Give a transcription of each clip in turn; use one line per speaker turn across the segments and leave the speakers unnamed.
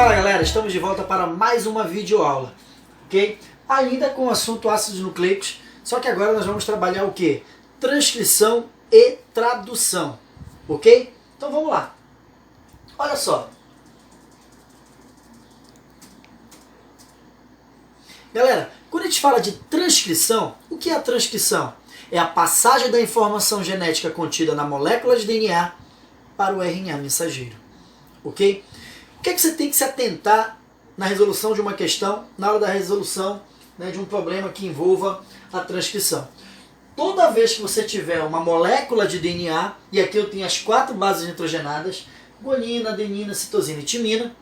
Fala galera, estamos de volta para mais uma videoaula, ok? Ainda com o assunto ácidos nucleicos, só que agora nós vamos trabalhar o que? Transcrição e tradução, ok? Então vamos lá. Olha só. Galera, quando a gente fala de transcrição, o que é a transcrição? É a passagem da informação genética contida na molécula de DNA para o RNA mensageiro, ok? O que é que você tem que se atentar na resolução de uma questão, na hora da resolução, né, de um problema que envolva a transcrição? Toda vez que você tiver uma molécula de DNA, e aqui eu tenho as 4 bases nitrogenadas, guanina, adenina, citosina e timina,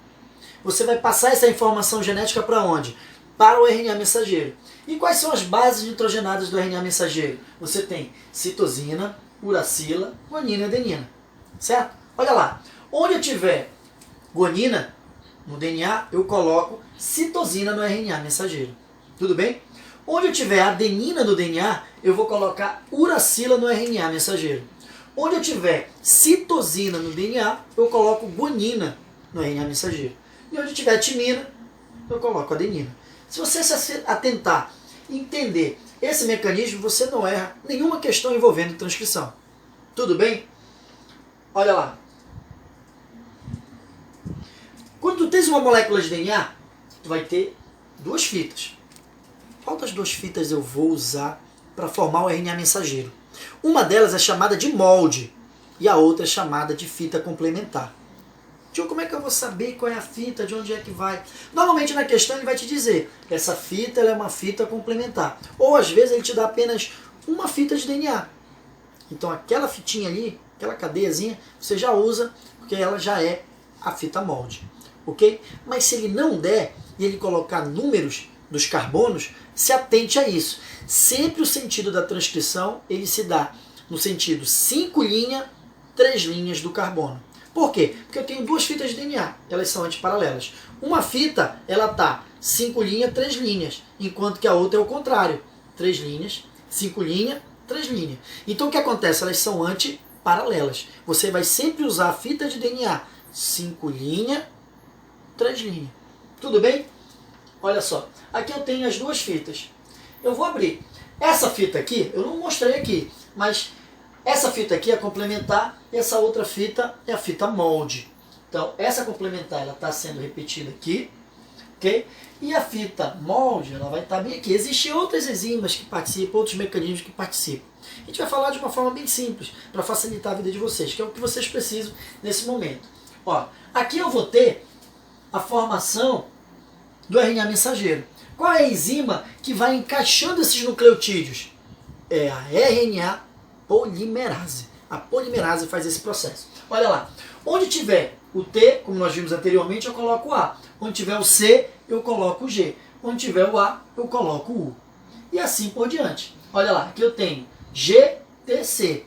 você vai passar essa informação genética para onde? Para o RNA mensageiro. E quais são as bases nitrogenadas do RNA mensageiro? Você tem citosina, uracila, guanina e adenina. Certo? Olha lá. Onde eu tiver guanina no DNA, eu coloco citosina no RNA mensageiro. Tudo bem? Onde eu tiver adenina no DNA, eu vou colocar uracila no RNA mensageiro. Onde eu tiver citosina no DNA, eu coloco guanina no RNA mensageiro. E onde eu tiver timina, eu coloco adenina. Se você se atentar e entender esse mecanismo, você não erra nenhuma questão envolvendo transcrição. Tudo bem? Olha lá. Quando tu tens uma molécula de DNA, tu vai ter 2 fitas. Qual das 2 fitas eu vou usar para formar o RNA mensageiro? Uma delas é chamada de molde e a outra é chamada de fita complementar. Tio, como é que eu vou saber qual é a fita, de onde é que vai? Normalmente na questão ele vai te dizer, essa fita ela é uma fita complementar. Ou às vezes ele te dá apenas uma fita de DNA. Então aquela fitinha ali, aquela cadeiazinha, você já usa, porque ela já é a fita molde. Ok? Mas se ele não der, e ele colocar números dos carbonos, se atente a isso. Sempre o sentido da transcrição, ele se dá no sentido 5 linhas, 3 linhas do carbono. Por quê? Porque eu tenho 2 fitas de DNA, elas são antiparalelas. Uma fita, ela está 5 linhas, 3 linhas, enquanto que a outra é o contrário. 3 linhas, 5 linhas, 3 linhas. Então o que acontece? Elas são antiparalelas. Você vai sempre usar a fita de DNA, 5 linhas, 3 linhas. Tudo bem? Olha só, aqui eu tenho as 2 fitas. Eu vou abrir. Essa fita aqui, eu não mostrei aqui, mas essa fita aqui é complementar e essa outra fita é a fita molde. Então, essa complementar ela está sendo repetida aqui, ok? E a fita molde ela vai estar bem aqui. Existem outras enzimas que participam, outros mecanismos que participam. A gente vai falar de uma forma bem simples, para facilitar a vida de vocês, que é o que vocês precisam nesse momento. Ó, aqui eu vou ter a formação do RNA mensageiro. Qual é a enzima que vai encaixando esses nucleotídeos? É a RNA polimerase. A polimerase faz esse processo. Olha lá. Onde tiver o T, como nós vimos anteriormente, eu coloco o A. Onde tiver o C, eu coloco o G. Onde tiver o A, eu coloco o U. E assim por diante. Olha lá. Aqui eu tenho GTC.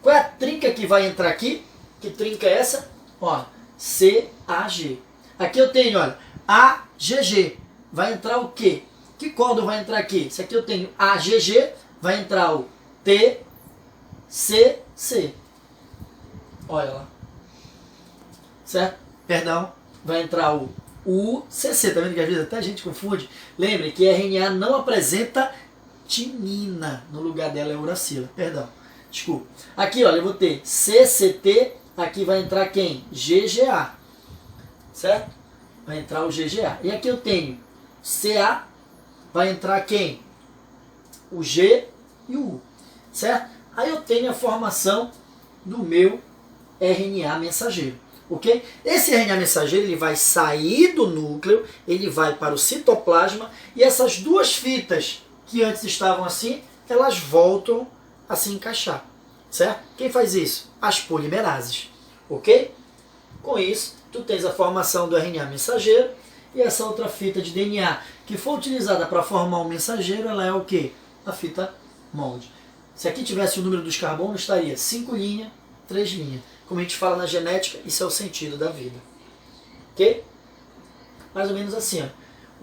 Qual é a trinca que vai entrar aqui? Que trinca é essa? Ó, CAG. Aqui eu tenho, olha, AGG. Vai entrar o quê? Que códono vai entrar aqui? Se aqui eu tenho AGG, vai entrar o TCC. Olha lá. Certo? Perdão. Vai entrar o UCC. Tá vendo que às vezes até a gente confunde? Lembre que RNA não apresenta timina. No lugar dela é uracila. Perdão. Desculpa. Aqui, olha, eu vou ter CCT. Aqui vai entrar quem? GGA. Certo? Vai entrar o GGA. E aqui eu tenho CA. Vai entrar quem? O G e o U. Certo? Aí eu tenho a formação do meu RNA mensageiro. Ok? Esse RNA mensageiro ele vai sair do núcleo, ele vai para o citoplasma e essas 2 fitas que antes estavam assim, elas voltam a se encaixar. Certo? Quem faz isso? As polimerases. Ok? Com isso, tu tens a formação do RNA mensageiro e essa outra fita de DNA que foi utilizada para formar o mensageiro, ela é o quê? A fita molde. Se aqui tivesse o número dos carbonos, estaria 5 linhas, 3 linhas. Como a gente fala na genética, isso é o sentido da vida. Ok? Mais ou menos assim, ó.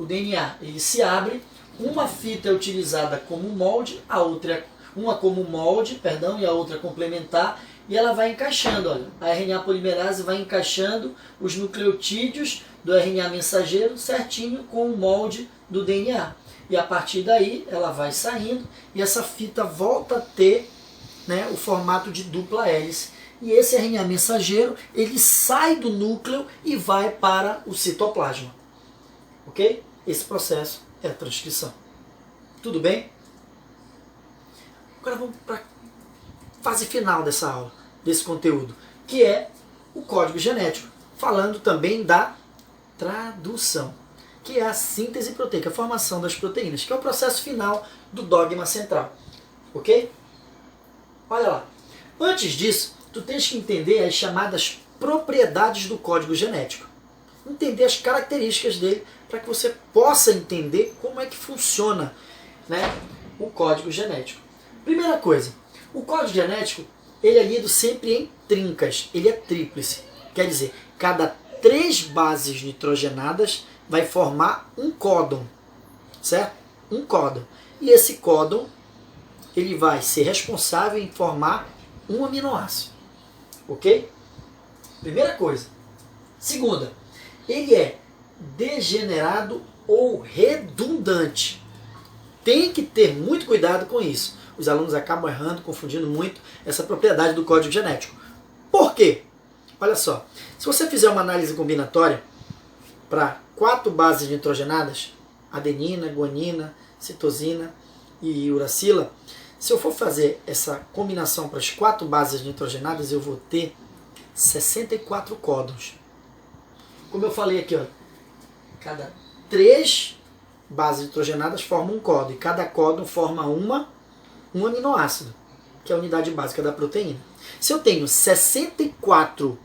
O DNA ele se abre, uma fita é utilizada como molde, a outra uma como molde, perdão, e a outra complementar, e ela vai encaixando, olha, a RNA polimerase vai encaixando os nucleotídeos do RNA mensageiro certinho com o molde do DNA. E a partir daí ela vai saindo e essa fita volta a ter, né, o formato de dupla hélice. E esse RNA mensageiro, ele sai do núcleo e vai para o citoplasma. Ok? Esse processo é a transcrição. Tudo bem? Agora vamos para a fase final dessa aula, desse conteúdo, que é o código genético, falando também da tradução, que é a síntese proteica, a formação das proteínas, que é o processo final do dogma central. Ok? Olha lá. Antes disso, tu tens que entender as chamadas propriedades do código genético. Entender as características dele para que você possa entender como é que funciona, né, o código genético. Primeira coisa, o código genético ele é lido sempre em trincas, ele é tríplice. Quer dizer, cada 3 bases nitrogenadas vai formar um códon, certo? Um códon. E esse códon ele vai ser responsável em formar um aminoácido. Ok? Primeira coisa. Segunda, ele é degenerado ou redundante. Tem que ter muito cuidado com isso. Os alunos acabam errando, confundindo muito essa propriedade do código genético. Por quê? Olha só, se você fizer uma análise combinatória para 4 bases nitrogenadas, adenina, guanina, citosina e uracila, se eu for fazer essa combinação para as 4 bases nitrogenadas, eu vou ter 64 códons. Como eu falei aqui, ó, cada 3 bases nitrogenadas formam um códon, e cada códon forma um aminoácido, que é a unidade básica da proteína. Se eu tenho 64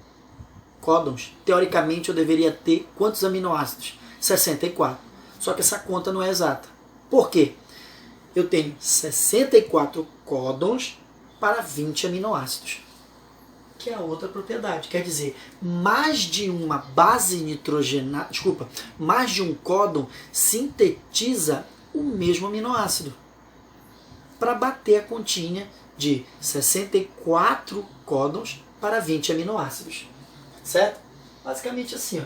códons, teoricamente eu deveria ter quantos aminoácidos? 64. Só que essa conta não é exata. Por quê? Eu tenho 64 códons para 20 aminoácidos, que é a outra propriedade. Quer dizer, mais de uma base nitrogenada, mais de um códon sintetiza o mesmo aminoácido, para bater a continha de 64 códons para 20 aminoácidos. Certo? Basicamente assim, ó.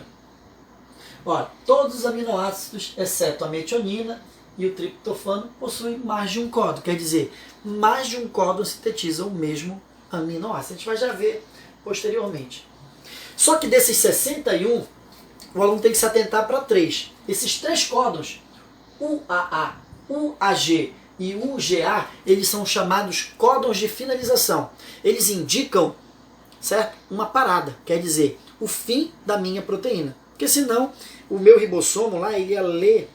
Olha, todos os aminoácidos, exceto a metionina e o triptofano, possuem mais de um códon. Quer dizer, mais de um códon sintetiza o mesmo aminoácido. A gente vai já ver posteriormente. Só que desses 61, o aluno tem que se atentar para 3. Esses 3 códons, UAA, UAG e UGA, eles são chamados códons de finalização. Eles indicam, certo, uma parada, quer dizer, o fim da minha proteína. Porque senão, o meu ribossomo lá, ele ia ler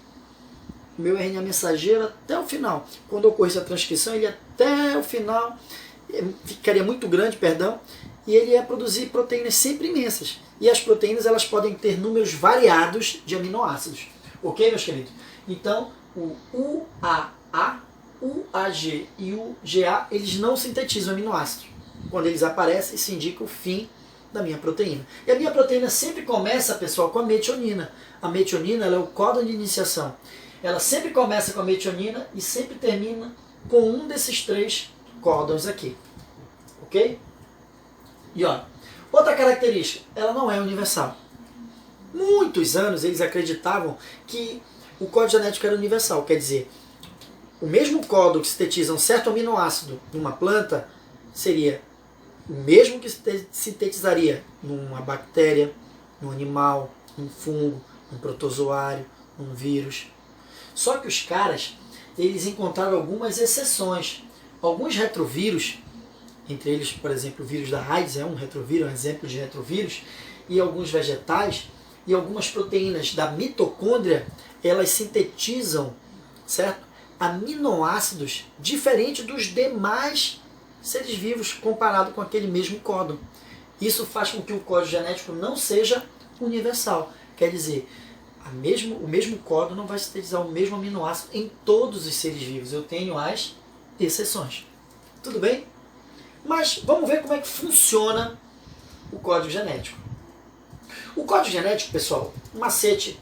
o meu RNA mensageiro até o final. Quando ocorresse a transcrição, ele ia até o final, ficaria muito grande, perdão, e ele ia produzir proteínas sempre imensas. E as proteínas, elas podem ter números variados de aminoácidos. Ok, meus queridos? Então, o UAA, UAG e UGA, eles não sintetizam aminoácidos. Quando eles aparecem, isso indica o fim da minha proteína. E a minha proteína sempre começa, pessoal, com a metionina. A metionina, ela é o códon de iniciação. Ela sempre começa com a metionina e sempre termina com um desses 3 códons aqui. Ok? E olha, outra característica, ela não é universal. Muitos anos eles acreditavam que o código genético era universal, quer dizer, o mesmo códon que sintetiza um certo aminoácido numa planta seria o mesmo que sintetizaria numa bactéria, num animal, num fungo, num protozoário, num vírus. Só que os caras, eles encontraram algumas exceções. Alguns retrovírus, entre eles, por exemplo, o vírus da AIDS é um retrovírus, um exemplo de retrovírus, e alguns vegetais, e algumas proteínas da mitocôndria, elas sintetizam, certo, aminoácidos diferentes dos demais seres vivos comparado com aquele mesmo códon. Isso faz com que o código genético não seja universal. Quer dizer, o mesmo códon não vai sintetizar o mesmo aminoácido em todos os seres vivos. Eu tenho as exceções. Tudo bem? Mas vamos ver como é que funciona o código genético. O código genético, pessoal, um macete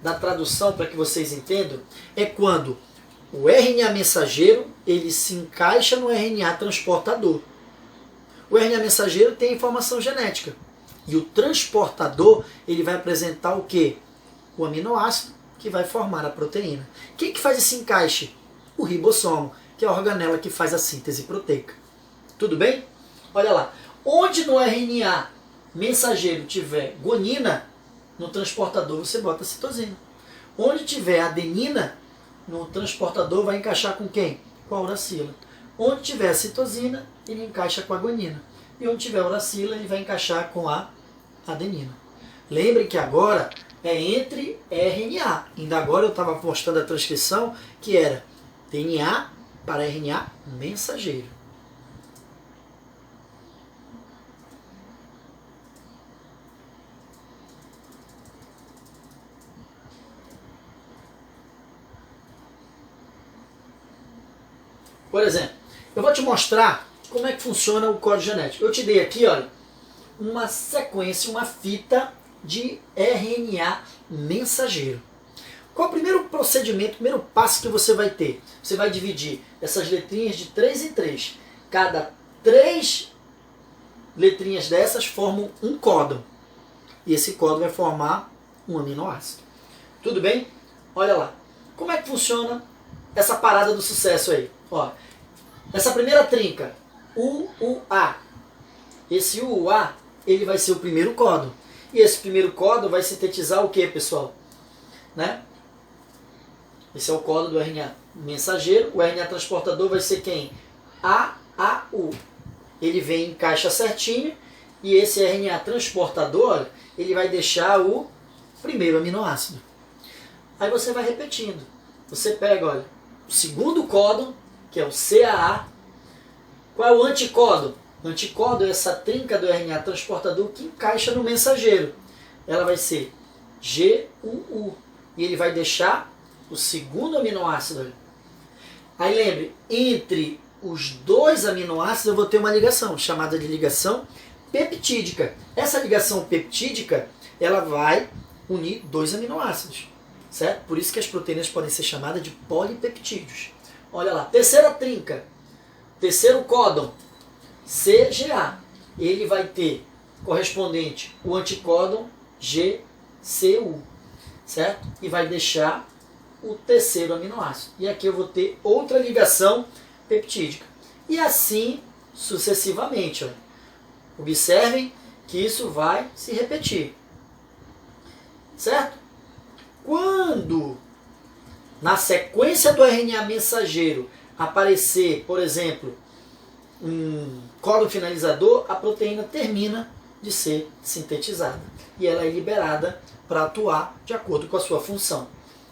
da tradução para que vocês entendam, é quando O RNA mensageiro, ele se encaixa no RNA transportador. O RNA mensageiro tem a informação genética. E o transportador, ele vai apresentar o quê? O aminoácido que vai formar a proteína. Quem que faz esse encaixe? O ribossomo, que é a organela que faz a síntese proteica. Tudo bem? Olha lá. Onde no RNA mensageiro tiver guanina, no transportador você bota citosina. Onde tiver adenina, no transportador vai encaixar com quem? Com a uracila. Onde tiver citosina, ele encaixa com a guanina. E onde tiver uracila, ele vai encaixar com a adenina. Lembre que agora é entre RNA. Ainda agora eu estava mostrando a transcrição que era DNA para RNA mensageiro. Por exemplo, eu vou te mostrar como é que funciona o código genético. Eu te dei aqui, olha, uma sequência, uma fita de RNA mensageiro. Qual é o primeiro procedimento, o primeiro passo que você vai ter? Você vai dividir essas letrinhas de 3 em 3. Cada 3 letrinhas dessas formam um códon. E esse códon vai formar um aminoácido. Tudo bem? Olha lá. Como é que funciona essa parada do sucesso aí? Ó, essa primeira trinca, UUA. Esse UUA, ele vai ser o primeiro códon. E esse primeiro códon vai sintetizar o que, pessoal? Né? Esse é o códon do RNA mensageiro. O RNA transportador vai ser quem? AAU. Ele vem em caixa certinho. E esse RNA transportador, ele vai deixar o primeiro aminoácido. Aí você vai repetindo. Você pega, olha, o segundo códon, que é o CAA. Qual é o anticódon? O anticódon é essa trinca do RNA transportador que encaixa no mensageiro. Ela vai ser GUU. E ele vai deixar o segundo aminoácido. Aí lembre, entre os dois aminoácidos eu vou ter uma ligação, chamada de ligação peptídica. Essa ligação peptídica, ela vai unir dois aminoácidos. Certo? Por isso que as proteínas podem ser chamadas de polipeptídeos. Olha lá, terceira trinca, terceiro códon, CGA. Ele vai ter correspondente o anticódon GCU, certo? E vai deixar o terceiro aminoácido. E aqui eu vou ter outra ligação peptídica. E assim sucessivamente. Olha. Observem que isso vai se repetir. Certo? Quando na sequência do RNA mensageiro aparecer, por exemplo, um códon finalizador, a proteína termina de ser sintetizada. E ela é liberada para atuar de acordo com a sua função.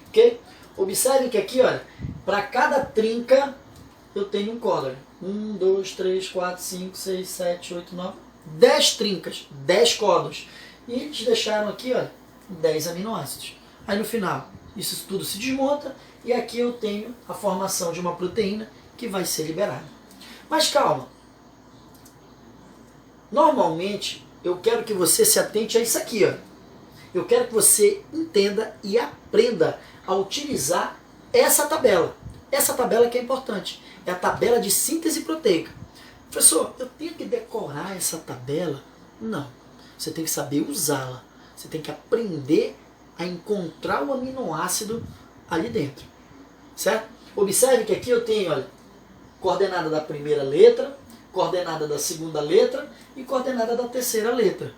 Ok? Observe que aqui, olha, para cada trinca eu tenho um códon. 1, 2, 3, 4, 5, 6, 7, 8, 9, 10 trincas, 10 códons. E eles deixaram aqui, olha, 10 aminoácidos. Aí no final, isso tudo se desmonta e aqui eu tenho a formação de uma proteína que vai ser liberada. Mas calma. Normalmente, eu quero que você se atente a isso aqui, ó. Eu quero que você entenda e aprenda a utilizar essa tabela. Essa tabela que é importante. É a tabela de síntese proteica. Professor, eu tenho que decorar essa tabela? Não. Você tem que saber usá-la. Você tem que aprender a encontrar o aminoácido ali dentro. Certo? Observe que aqui eu tenho, olha, coordenada da primeira letra, coordenada da segunda letra e coordenada da terceira letra.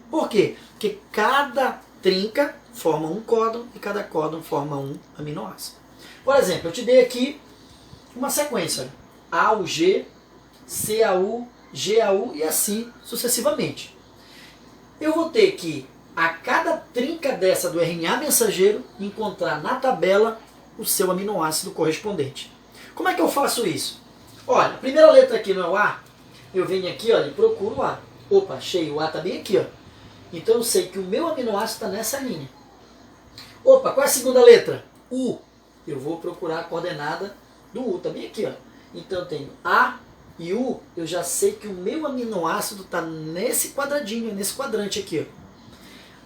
Por quê? Porque cada trinca forma um códon e cada códon forma um aminoácido. Por exemplo, eu te dei aqui uma sequência. AUG, CAU, GAU e assim sucessivamente. Eu vou ter que, a cada trinca dessa do RNA mensageiro, encontrar na tabela o seu aminoácido correspondente. Como é que eu faço isso? Olha, a primeira letra aqui não é o A. Eu venho aqui, olha, e procuro o A. Opa, achei, o A está bem aqui, ó. Então eu sei que o meu aminoácido está nessa linha. Opa, qual é a segunda letra? U. Eu vou procurar a coordenada do U, está bem aqui, ó. Então eu tenho A e U, eu já sei que o meu aminoácido está nesse quadradinho, nesse quadrante aqui, ó.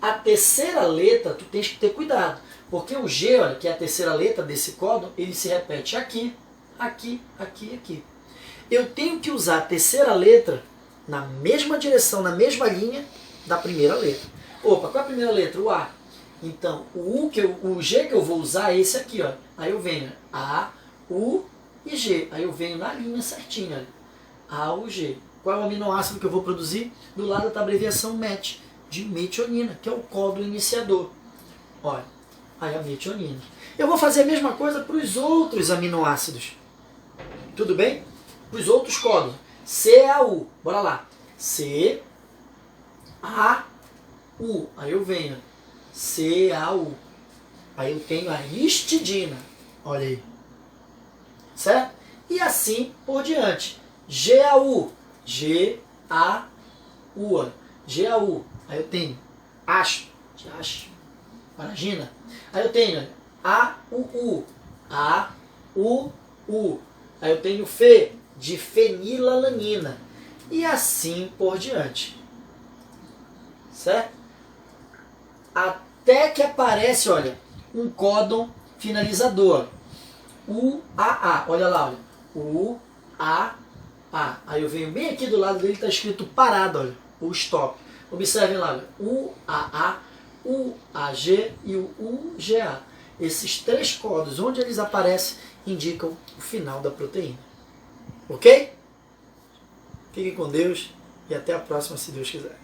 A terceira letra, tu tens que ter cuidado. Porque o G, olha, que é a terceira letra desse códon, ele se repete aqui, aqui, aqui, aqui. Eu tenho que usar a terceira letra na mesma direção, na mesma linha da primeira letra. Opa, qual é a primeira letra? O A. Então, o G que eu vou usar é esse aqui, ó. Aí eu venho A, U e G. Aí eu venho na linha certinha, olha. A, U, G. Qual é o aminoácido que eu vou produzir? Do lado da abreviação MET, de metionina, que é o códon iniciador. Olha, aí a metionina. Eu vou fazer a mesma coisa para os outros aminoácidos. Tudo bem? Para os outros códons. CAU. Bora lá. C, A, U. Aí eu venho. CAU. Aí eu tenho a histidina. Olha aí. Certo? E assim por diante. GAU. G-A-U. GAU. Aí eu tenho acho. Aragina. Aí eu tenho A-U-U. A-U-U. Aí eu tenho Fe, de fenilalanina. E assim por diante. Certo? Até que aparece, olha, um códon finalizador. U-A-A. Olha lá, olha. U-A-A. Aí eu venho bem aqui do lado dele, está escrito parado, olha. O stop. Observem lá, olha. U-A-A, U-A-G e o U-G-A. Esses três códons, onde eles aparecem, indicam o final da proteína. Ok? Fiquem com Deus e até a próxima, se Deus quiser.